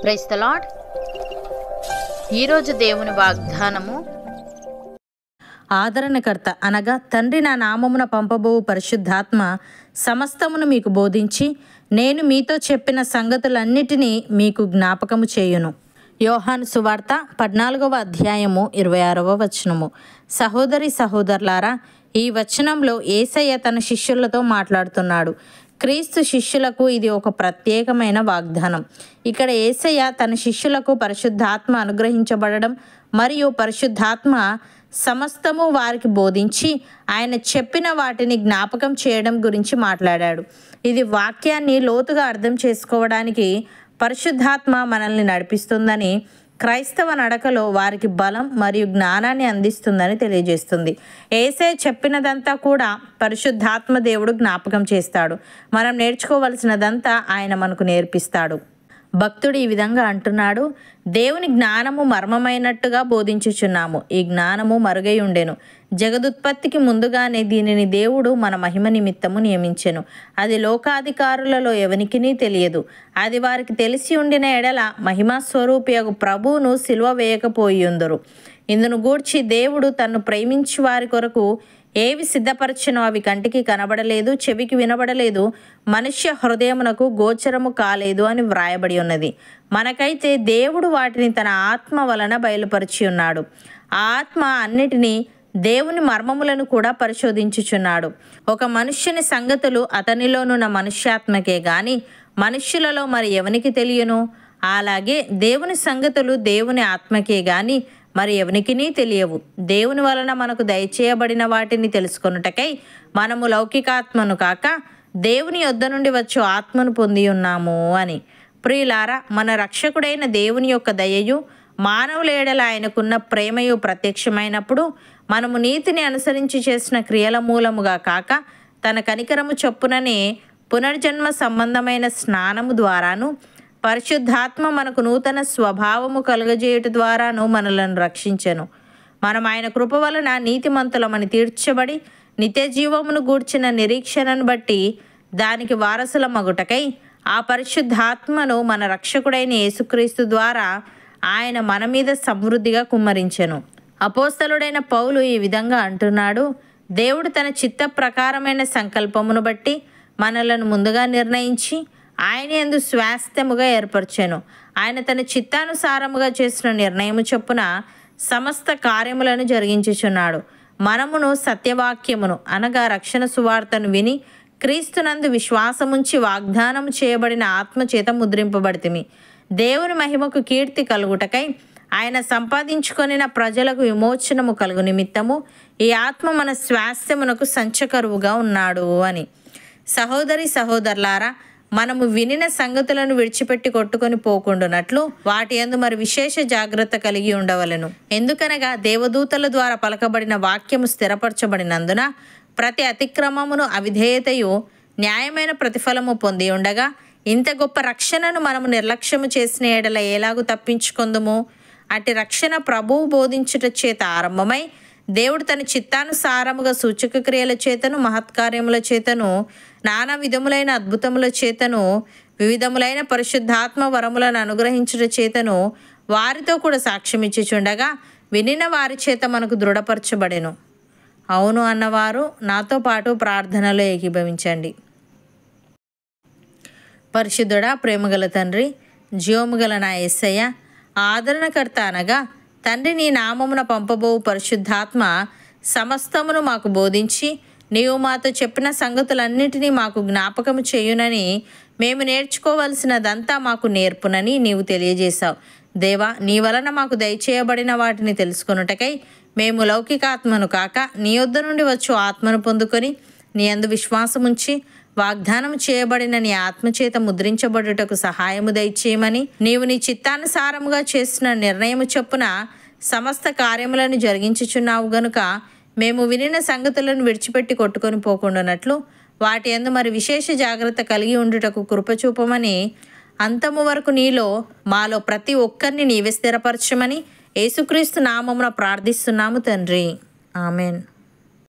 Praise the lord. ఈరోజు దేవుని వాగ్దానము, ఆదరణకర్త అనగా తండ్రి నా నామమున పంపబోవు పరిశుద్ధాత్మ సమస్తమును మీకు బోధించి నేను మీతో చెప్పిన సంగతులన్నిటినీ మీకు జ్ఞాపకము చేయును. యోహాను సువార్త 14వ అధ్యాయము 26వ వచనము. సహోదరి సహోదరులారా, ఈ వచనంలో యేసయ్య తన శిష్యులతో మాట్లాడుతున్నాడు. క్రీస్తు శిష్యులకు ఇది ఒక ప్రత్యేకమైన వాగ్దానం. ఇక్కడ యేసయ్య తన శిష్యులకు పరిశుద్ధాత్మ అనుగ్రహించబడడం మరియు పరిశుద్ధాత్మ సమస్తము వారికి బోధించి ఆయన చెప్పిన వాటిని జ్ఞాపకం చేయడం గురించి మాట్లాడాడు. ఇది వాక్యాన్ని లోతుగా అర్థం చేసుకోవడానికి పరిశుద్ధాత్మ మనల్ని నడిపిస్తుందని, క్రైస్తవ నడకలో వారికి బలం మరియు జ్ఞానాన్ని అందిస్తుందని తెలియజేస్తుంది. యేసయ్య చెప్పినదంతా కూడా పరిశుద్ధాత్మ దేవుడు జ్ఞాపకం చేస్తాడు. మనం నేర్చుకోవలసినదంతా ఆయన మనకు నేర్పిస్తాడు. భక్తుడు ఈ విధంగా అంటున్నాడు, దేవుని జ్ఞానము మర్మమైనట్టుగా బోధించుచున్నాము. ఈ జ్ఞానము మరుగై ఉండెను. జగదుత్పత్తికి ముందుగానే దీనిని దేవుడు మన మహిమ నిమిత్తము నియమించెను. అది లోకాధికారులలో ఎవనికినీ తెలియదు. అది వారికి తెలిసి ఉండిన ఎడల మహిమా స్వరూపియగు ప్రభువును సిలువ వేయకపోయిందురు. ఇందును గూర్చి దేవుడు తన్ను ప్రేమించి వారి కొరకు ఏవి సిద్ధపరచనో అవి కంటికి కనబడలేదు, చెవికి వినబడలేదు, మనుష్య హృదయమునకు గోచరము కాలేదు అని వ్రాయబడి ఉన్నది. మనకైతే దేవుడు వాటిని తన ఆత్మ వలన బయలుపరిచి ఉన్నాడు. ఆ ఆత్మ అన్నిటినీ, దేవుని మర్మములను కూడా పరిశోధించుచున్నాడు. ఒక మనుష్యుని సంగతులు అతనిలోనున్న మనుష్యాత్మకే గాని మనుష్యులలో మరి ఎవనికి తెలియను? అలాగే దేవుని సంగతులు దేవుని ఆత్మకే గాని మరి ఎవనికినీ తెలియవు. దేవుని వలన మనకు దయచేయబడిన వాటిని తెలుసుకొనుటకై మనము లౌకికాత్మను కాక దేవుని యొద్ద నుండి వచ్చు ఆత్మను పొంది ఉన్నాము అని. ప్రియులారా, మన రక్షకుడైన దేవుని యొక్క దయయు మానవుల ఎడల ఆయనకున్న ప్రేమయు ప్రత్యక్షమైనప్పుడు మనము నీతిని అనుసరించి చేసిన క్రియల మూలముగా కాక తన కనికరము చొప్పుననే పునర్జన్మ సంబంధమైన స్నానము ద్వారాను పరిశుద్ధాత్మ మనకు నూతన స్వభావము కలుగజేయుట ద్వారాను మనలను రక్షించెను. మనం ఆయన కృప వలన నీతిమంతులమని తీర్చబడి నిత్య జీవమును గూర్చిన నిరీక్షణను బట్టి దానికి వారసుల మగుటకై ఆ పరిశుద్ధాత్మను మన రక్షకుడైన యేసుక్రీస్తు ద్వారా ఆయన మన మీద సమృద్ధిగా కుమ్మరించెను. అపోస్తలుడైన పౌలు ఈ విధంగా అంటున్నాడు, దేవుడు తన చిత్త ప్రకారమైన సంకల్పమును బట్టి మనలను ముందుగా నిర్ణయించి ఆయన యందు స్వాస్థ్యముగా ఏర్పరచెను. ఆయన తన చిత్తానుసారముగా చేసిన నిర్ణయము చొప్పున సమస్త కార్యములను జరిగించుచున్నాడు. మనమును సత్యవాక్యమును అనగా రక్షణ సువార్తను విని క్రీస్తునందు విశ్వాసముంచి వాగ్దానము చేయబడిన ఆత్మచేత ముద్రింపబడితిమి. దేవుని మహిమకు కీర్తి కలుగుటకై ఆయన సంపాదించుకొనిన ప్రజలకు విమోచనము కలుగు నిమిత్తము ఈ ఆత్మ మన స్వాస్థ్యమునకు సంచకరువుగా ఉన్నాడు అని. సహోదరి సహోదరులారా, మనము వినిన సంగతులను విడిచిపెట్టి కొట్టుకొని పోకుండానట్లు వాటి యందు మరి విశేష జాగ్రత్త కలిగి ఉండవలెను. ఎందుకనగా దేవదూతల ద్వారా పలకబడిన వాక్యము స్థిరపరచబడినందున ప్రతి అతిక్రమమును అవిధేయతయు న్యాయమైన ప్రతిఫలము పొంది ఉండగా ఇంత గొప్ప రక్షణను మనము నిర్లక్ష్యము చేసిన ఎడల ఎలాగూ తప్పించుకొందుము? అట్టి రక్షణ ప్రభువు బోధించుట చేత ఆరంభమై దేవుడు తన చిత్తానుసారముగా సూచక క్రియల చేతను మహత్కార్యముల చేతను నానా విధములైన అద్భుతముల చేతను వివిధములైన పరిశుద్ధాత్మ వరములను అనుగ్రహించుట చేతను వారితో కూడా సాక్ష్యమిచ్చుచుండగా వినిన వారి చేత మనకు దృఢపరచబడెను. అవును అన్నవారు నాతో పాటు ప్రార్థనలో ఏకీభవించండి. పరిశుద్ధుడా, ప్రేమగల తండ్రి, జీవముగల నా యేసయ్య, ఆదరణకర్త అనగా తండ్రి నీ నామమున పంపబోవు పరిశుద్ధాత్మ సమస్తమును మాకు బోధించి నీవు మాతో చెప్పిన సంగతులన్నిటినీ మాకు జ్ఞాపకము చేయునని, మేము నేర్చుకోవలసినదంతా మాకు నేర్పునని నీవు తెలియజేశావు. దేవా, నీ వలన మాకు దయచేయబడిన వాటిని తెలుసుకొనుటకై మేము లౌకికాత్మను కాక నీ యొద్ద నుండి వచ్చు ఆత్మను పొందుకొని నీ యందు విశ్వాసముంచి వాగ్దానం చేయబడిన నీ ఆత్మచేత ముద్రించబడుటకు సహాయము దయచేయమని, నీవు నీ చిత్తానుసారముగా చేసిన నిర్ణయము చొప్పున సమస్త కార్యములను జరిగించుచున్నావు గనుక మేము వినిన సంగతులను విడిచిపెట్టి కొట్టుకొని పోకుండానట్లు వాటి యందు మరి విశేష జాగ్రత్త కలిగి ఉండుటకు కృపచూపమని, అంతము వరకు నీలో మాలో ప్రతి ఒక్కరిని నీవే స్థిరపరచమని యేసుక్రీస్తు నామమున ప్రార్థిస్తున్నాము తండ్రి. ఆమెన్.